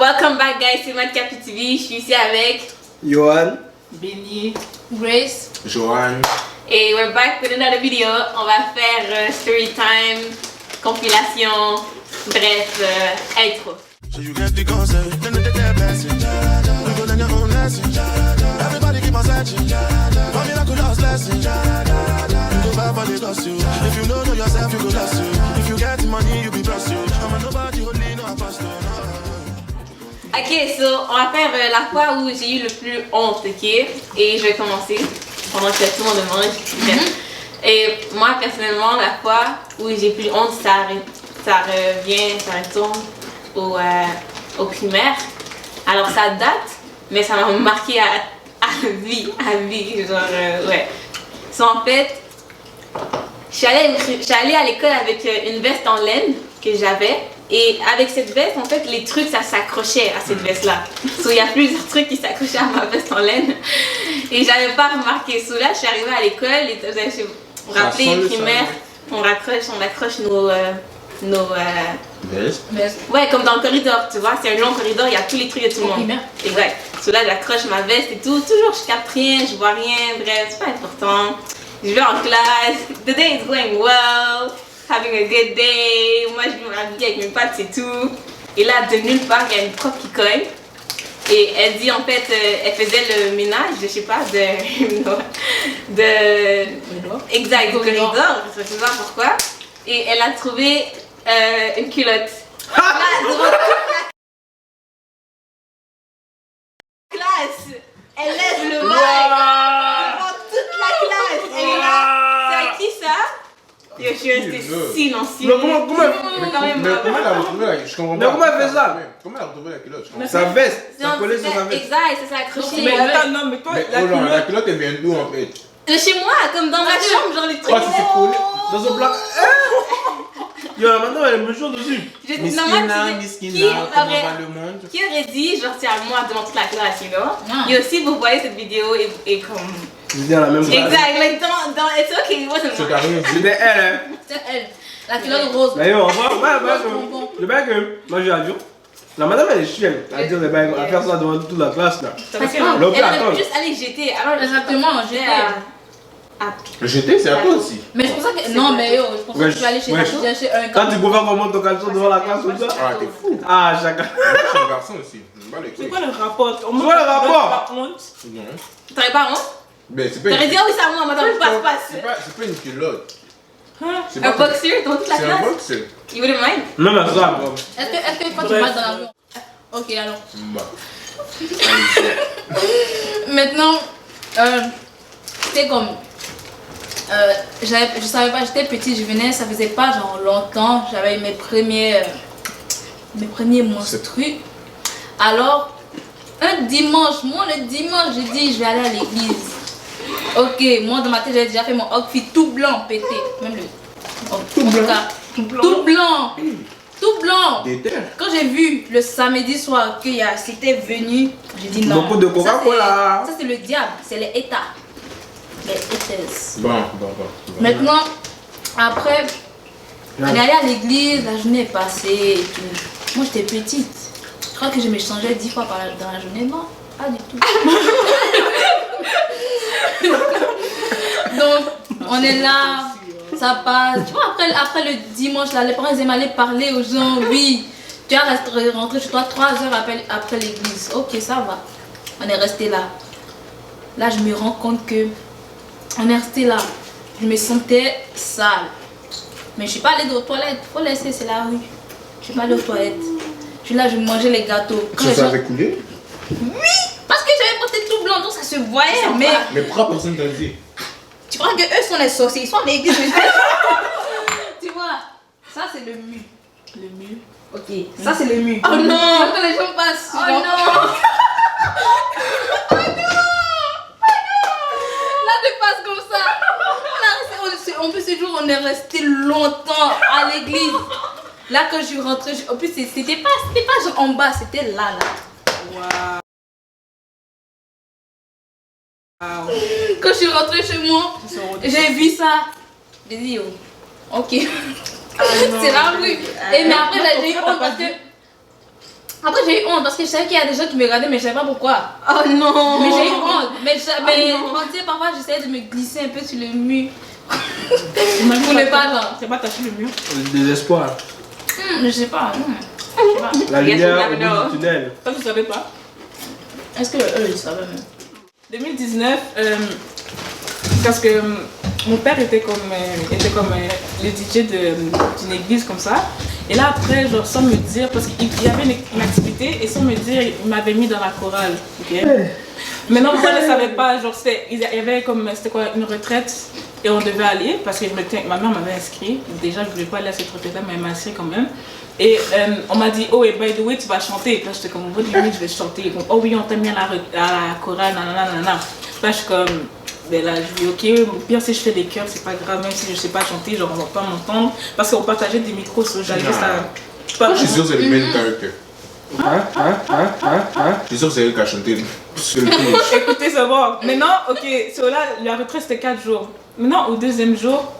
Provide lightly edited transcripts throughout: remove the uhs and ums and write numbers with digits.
Welcome back guys, c'est Matt Capi TV, je suis ici avec Johan, Benny, Grace, Joanne. et we're back with another video. On va faire story time, compilation, bref, intro. So you get the concept, then they take blessing. You go learn your own lesson. Everybody keep on searching. For miraculous lesson. You go fight for the lost you. If you know yourself, you go lost you. If you get the money, you be blessed you. I'm a nobody holy, no apostle. Ok, so on va faire la fois où j'ai eu le plus honte, ok? Et je vais commencer pendant que tout le monde mange. Et moi personnellement, la fois où j'ai plus honte, ça retourne au primaire. Alors ça date, mais ça m'a marqué à vie, genre ouais. So, en fait, je suis allée à l'école avec une veste en laine que j'avais. Et avec cette veste, en fait, les trucs, ça s'accrochait à cette veste-là. So, il y a plusieurs trucs qui s'accrochaient à ma veste en laine. Et j'avais pas remarqué. So, là, je suis arrivée à l'école et vous vous rappelez, primaire, on accroche nos Veste. ouais, comme dans le corridor, tu vois, c'est un long corridor, il y a tous les trucs de tout le monde. Exact. So, là, j'accroche ma veste et tout. Toujours, je capte rien, je vois rien, bref, c'est pas important. Je vais en classe. The day is going well. Having a good day, moi je me m'habille avec mes potes, c'est tout. Et là, de nulle part, il y a une prof qui cogne. Et elle dit en fait, elle faisait le ménage, je sais pas, exact, du corridor, je sais pas pourquoi. Et elle a trouvé une culotte. Là, devant toute la classe, elle lève le bail devant toute la classe. Elle est là, c'est à qui ça? Je suis restée silencieuse. mais comment elle a retrouvé la culotte? Je comprends pas. Mais comment elle fait ça? Comment elle a retrouvé la culotte? Je comprends Sa veste, ça collait sur sa veste. Exact, ça s'est accroché. mais attends, non, mais toi, la culotte elle vient d'où en fait? De chez moi, comme dans ma chambre, genre les trucs. Oh, tu t'es collé Dans son plat. Yo, maintenant elle a une mesure dessus. Miskina, comment va le monde? Qui aurait dit, genre c'est à moi devant toute la classe, you know? Et aussi, vous voyez cette vidéo et comme... J'étais à la même place. Exact, like dans it's okay, it wasn't C'est mine. carrément C'était elle, hein. c'est elle. La culotte rose. Mais yo, on va, le bail que moi j'ai à dire. La madame elle est chienne à dire les bails, à faire ça devant toute la classe là. Parce Elle aurait pu qu'elle aurait attendre. pu juste aller jeter. Alors, Exactement, j'étais. Jeter, c'est à toi aussi. Mais je pensais que. Non, mais yo, je pensais que tu allais chez chercher un Quand tu pouvais remonter ton caleçon devant la classe comme ça. Ah, t'es fou. Ah, chacun. Moi, je suis un garçon aussi. Je bats les c'est couilles. quoi le rapport? C'est quoi le rapport? Non. t'aurais pas honte? Mais c'est pas T'aurais dit, ah oui, c'est à moi, madame, passe. C'est pas une culotte. C'est Un pas- boxer dans toute la C'est un classe? boxer. You wouldn't mind? Non, mais ça, bon. Est-ce que quand tu vas dans l'avion. Ok, alors. Bah. Maintenant, c'était comme. Je savais pas, j'étais petite, je venais, ça faisait pas genre longtemps, j'avais mes premiers menstrues. Alors, un dimanche, moi le dimanche, j'ai dit je vais aller à l'église. Ok, moi dans ma tête, j'avais déjà fait mon outfit tout blanc, pété. Même le. Tout blanc. Tout blanc. Déter. Quand j'ai vu le samedi soir que c'était venu, j'ai dit non. Beaucoup de Coca-Cola. Ça c'est le diable, c'est les États. Les États. Bon. Maintenant, après, on est allé à l'église, la journée est passée et tout. Moi j'étais petite. Je crois que je me changeais 10 fois dans la journée. Non, pas du tout. Donc, on est là, ça passe. Tu vois, après le dimanche, là, les parents ils aiment aller parler aux gens. Oui, tu vas rentrer chez toi 3 heures après l'église. Ok, ça va. On est resté là. Là, je me rends compte que on est resté là. Je me sentais sale. Mais je suis pas allée aux toilettes. Faut laisser, c'est la rue. Je suis pas allée aux toilettes. Je suis là, je mangeais les gâteaux. Ça avait coulé? Oui, parce que j'avais porté tout blanc, donc ça se voyait. Mais pourquoi personne t'a dit? Tu crois que eux sont les sorciers, ils sont les églises. Tu vois, ça c'est le mur. Le mur. Ok, ça c'est le mur. Oh non! Tu vois que les gens passent. Oh non! Là tu passes comme ça. Là, en plus ce jour on est resté longtemps à l'église. Là quand je suis rentrée, en plus c'était pas genre en bas, c'était là. Waouh. Quand je suis rentrée chez moi, j'ai vu ça. J'ai dit, oh, ok. C'est la rue. Et mais après, j'ai eu honte parce que Après, j'ai eu honte parce que je savais qu'il y a des gens qui me regardaient, mais je savais pas pourquoi. Oh non. Mais j'ai eu honte. Mais non. on disait parfois, j'essayais de me glisser un peu sur le mur. Pour ne pas genre. C'est pas taché le mur. Le désespoir. Je sais pas. La Yes, lumière you never au bout know. du tunnel. Ça, vous savez pas. Est-ce que eux, ils savaient même? 2019, parce que mon père était comme le DJ d'une église comme ça. Et là après, genre sans me dire, parce qu'il y avait une activité et sans me dire, il m'avait mis dans la chorale. Okay? Maintenant moi je ne savais pas, genre il y avait comme, c'était quoi, une retraite et on devait aller parce que ma mère m'avait inscrit. Déjà je ne voulais pas aller à cette retraite là, mais elle m'a inscrit quand même. Et on m'a dit, oh et by the way tu vas chanter. Et là j'étais comme, what do you mean, je vais chanter? Ils oh oui on t'a mis à la chorale, nanana. Là je suis comme, ben là je dis ok, au pire si je fais des chœurs c'est pas grave, même si je sais pas chanter, genre on va pas m'entendre. Parce qu'on partageait des micros, j'avais juste à... Je suis sûr que c'est le même caractère. Je suis sûr que c'est elle qui a chanté. Écoutez, c'est bon. Maintenant, ok, là, la retraite c'était 4 jours. Maintenant, au deuxième jour,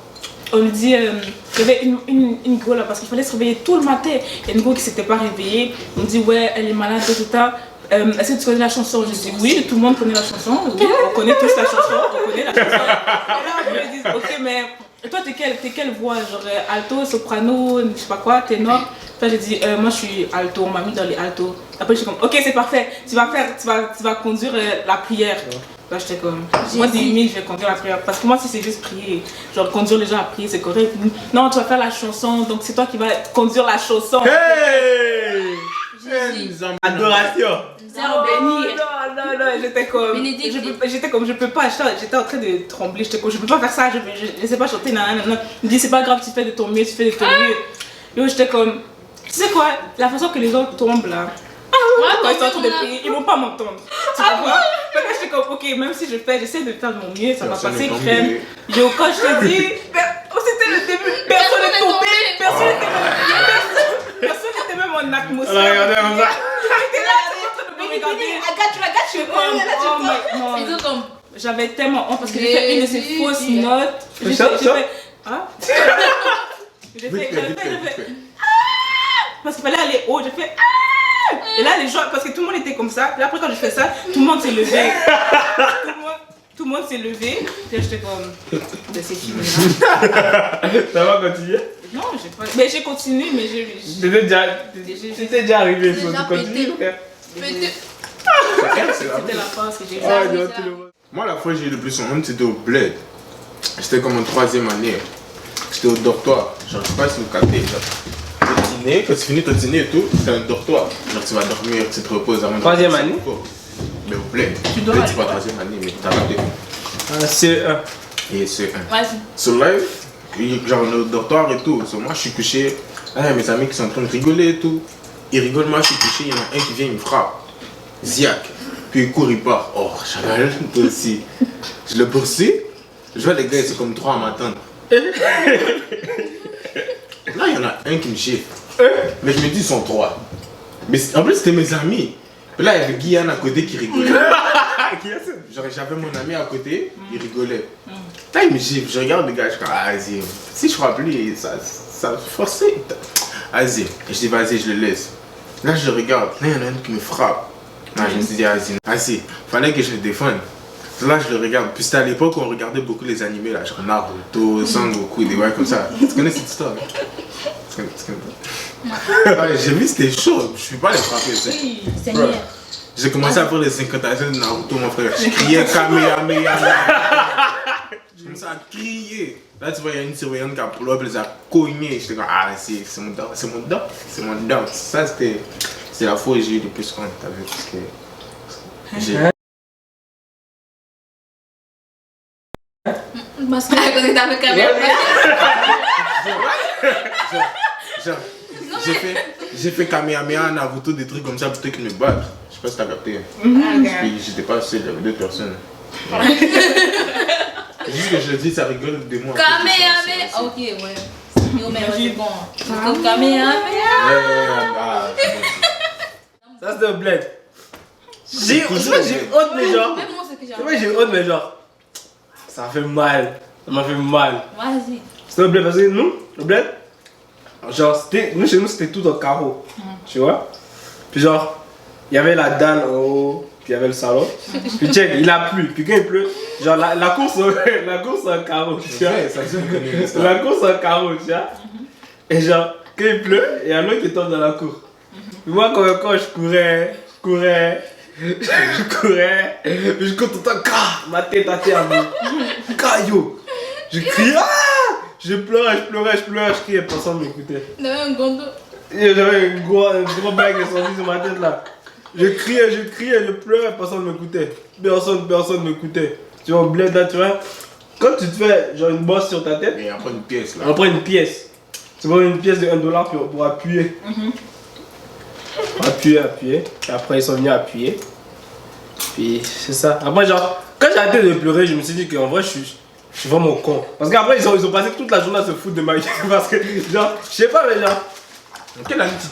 on me dit, il y avait une go là, parce qu'il fallait se réveiller tout le matin. Il y a une go qui s'était pas réveillée. On me dit, ouais, elle est malade, tout ça. Est-ce que tu connais la chanson? Je dis oui, tout le monde connaît la chanson. Oui, on connaît tous la chanson. On connaît la chanson. Et là, ils me disent, ok, mais toi, t'es quelle voix? Genre alto, soprano, je sais pas quoi, ténor? Là, j'ai dit, moi je suis alto, on m'a mis dans les altos. Après, je suis comme, ok, c'est parfait, tu vas conduire la prière. Là, j'étais comme, moi, je vais conduire la prière. Parce que moi, si c'est juste prier, genre conduire les gens à prier, c'est correct. Non, tu vas faire la chanson, donc c'est toi qui vas conduire la chanson. Hey! Adoration! Non, j'étais comme, je peux pas, j'étais en train de trembler, j'étais comme, je peux pas faire ça, je sais pas chanter, non. Il me dit, c'est pas grave, tu fais de ton mieux, tu fais de ton mieux. Et j'étais comme, tu sais quoi, la façon que les gens tombent là, quand ils sont en train de prier, ils vont pas m'entendre. Tu comprends? Donc là, j'étais comme, ok, même si j'essaie de faire de mon mieux, ça va passer crème. Quand je te dis, c'était le début, personne n'est tombé, personne n'était même en atmosphère. Regardez comme ça. J'avais tellement honte parce que j'ai fait une de ces fausses notes. J'ai fait. Hein? J'ai fait. Parce qu'il fallait aller haut, j'ai fait. Et là, les gens, parce que tout le monde était comme ça. Et après, quand je fais ça, tout le monde s'est levé. Tout le monde s'est levé. Et j'étais comme. C'est fini. Ça va continuer? Non, j'ai pas. Mais j'ai continué, mais j'ai. C'était déjà arrivé, il faut continuer. C'était la phase que j'ai eue. Moi, la fois que j'ai eu le plus honte, c'était au bled. J'étais comme en 3e année. J'étais au dortoir. Genre, je sais pas si vous captez. Le dîner, quand tu finis ton dîner et tout, c'est un dortoir. Genre, tu vas dormir, tu te reposes avant de 3e année? Mais au bled. Tu dois. C'est pas 3e année, mais t'as raté. C1. Et c'est un. Vas-y. Sur live, genre, on est au dortoir et tout. So, moi, je suis couché. Ah, mes amis qui sont en train de rigoler et tout. Ils rigolent, moi, je suis couché. Il y en a un qui vient, il me frappe. Ziak. Puis il court, il part. Oh, Chanel, toi aussi. Je le poursuis. Je vois les gars, c'est comme 3 à m'attendre. Là, il y en a un qui me chiffre. Mais je me dis, ils sont 3. Mais en plus, c'était mes amis. Puis là, il y avait Guyane à côté qui rigolait. Genre, j'avais mon ami à côté, il rigolait. Là, il me chiffre. Je regarde les gars, je dis, ah, vas-y. Si je frappe lui, ça forcé. Vas-y. Et je dis, vas-y, je le laisse. Là, je le regarde. Là, il y en a un qui me frappe. Là, je me suis dit, vas-y, fallait que je le défende. Là, je le regarde. Puis c'était à l'époque où on regardait beaucoup les animés, là, genre Naruto, Sangoku, des bails comme ça. Tu connais cette histoire? Tu connais pas? Ouais, j'ai vu, c'était chaud. Je ne peux pas les frapper. Oui, Seigneur. J'ai commencé à faire les incantations de Naruto, mon frère. Je criais Kamehameha. Je commençais à crier. Là, tu vois, il y a une surveillante qui a pull up, elle les a cognés. J'étais comme, ah, c'est mon dog, c'est mon dog, c'est mon dog. Ça, c'était la fois où j'ai eu le plus honte, t'as vu, parce que j'ai... Parce que à côté t'avais caméra. J'ai fait Kamehameha, Naruto, des trucs comme ça plutôt qu'ils me battent. Je sais pas si t'as capté. Puis j'étais pas seul, il y avait 2 personnes. Juste que je le dis, ça rigole de moi. Kamehameha. Ok, ouais. C'est bon. Comme Kamehameha. Ça, c'est un bled. J'ai honte, mais genre. Même moi, c'est que j'ai C'est vrai, j'ai honte, mais genre. Ça fait mal. Ça m'a fait mal. Vas-y. C'était un bled parce que nous, le bled, genre, nous chez nous, c'était tout en carreau. Tu vois? Puis genre, il y avait la dalle en haut, puis il y avait le salon. Puis check, il a plu. Puis quand il pleut, genre la course en carreau, tu vois. La course en carreau, tu vois. Et genre, quand il pleut, il y a l'autre qui tombe dans la cour. Puis moi, quand je courais, puis je cours tout le temps, ma tête à terre, yo. Je criais, je pleurais, je criais, personne ne m'écoutait. Il avait un gondo. J'avais un gros bague qui est sorti sur ma tête là. Je criais, je pleurais, personne ne m'écoutait. Personne ne m'écoutait. Tu vois, au bled là, tu vois, quand tu te fais genre une bosse sur ta tête, Et on prend une pièce là. on prend une pièce. Tu prends une pièce de $1 pour appuyer. Appuyer. Et après, ils sont venus appuyer. Puis c'est ça. Après, genre, quand j'ai arrêté de pleurer, je me suis dit qu'en vrai, je suis vraiment con. Parce qu'après, ils ont passé toute la journée à se foutre de ma gueule. Parce que, genre, je sais pas, mais genre,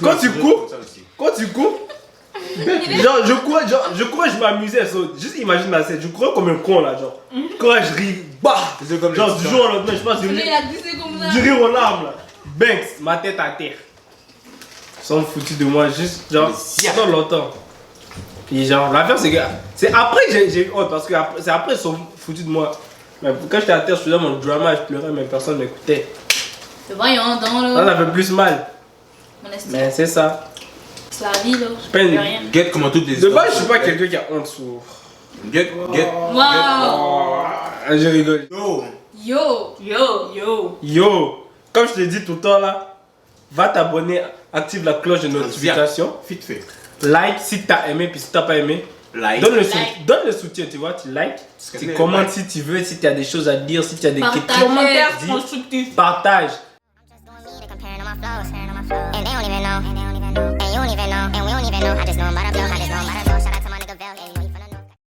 quand tu cours, genre, je courais, je m'amusais. Juste imagine ma scène, je courais comme un con là, genre. Quand je ris, bah! Genre, du jour au lendemain, je pense, Il a glissé comme ça. je ris aux larmes là. Banks, ma tête à terre. Ils sont foutus de moi, juste, genre, pendant longtemps. Puis genre, l'affaire c'est que, c'est après que j'ai eu honte, parce que c'est après ils sont foutus de moi. Mais quand j'étais à terre, je faisais mon drama, je pleurais, mais personne m'écoutait. Voyons dans le. Ça fait plus mal. Mon estime. Mais c'est ça. C'est la vie là. Pas une- Rien. Get comment toutes les De base, je suis pas quelqu'un qui a honte sur. Get. Waouh. Je rigole. Yo. Yo. Yo, comme je te dis tout le temps là, va t'abonner, active la cloche de notification, Vite fait. like si t'as aimé, puis si t'as pas aimé, Like. donne le Like. soutien, tu vois, tu likes, tu Scanner, commentes like. si tu veux, si tu as des choses à dire, si tu as des Partage. critiques, Commentaire Dis. constructif. partage. Comparing all my flows, and they don't even know, and you don't even know, and we don't even know. I just know I'm about to blow, Shout out to my nigga Vel.